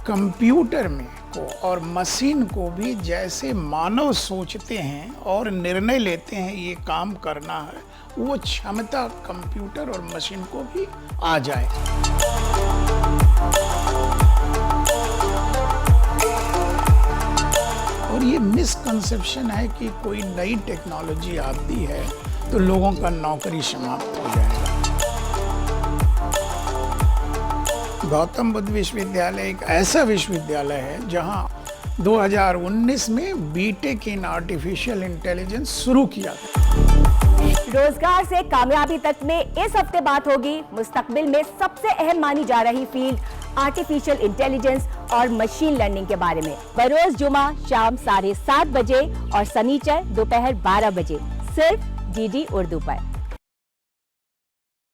Computer में को और मशीन को भी जैसे मानव सोचते हैं और निर्णय लेते हैं ये काम करना है, वो क्षमता कंप्यूटर और मशीन को भी आ जाए। और ये मिसकंसेप्शन है कि कोई नई टेक्नोलॉजी आती है तो लोगों का नौकरी समाप्त हो जाएगा। गौतम बुद्ध विश्वविद्यालय एक ऐसा विश्वविद्यालय है जहां 2019 में बीटेक इन आर्टिफिशियल इंटेलिजेंस शुरू किया गया। रोजगार से कामयाबी तक में इस हफ्ते बात होगी मुस्तकबिल में सबसे अहम मानी जा रही फील्ड आर्टिफिशियल इंटेलिजेंस और मशीन लर्निंग के बारे में। बरोज जुमा शाम 7:30 बजे और सनीचर दोपहर 12 बजे सिर्फ डीडी उर्दू पर।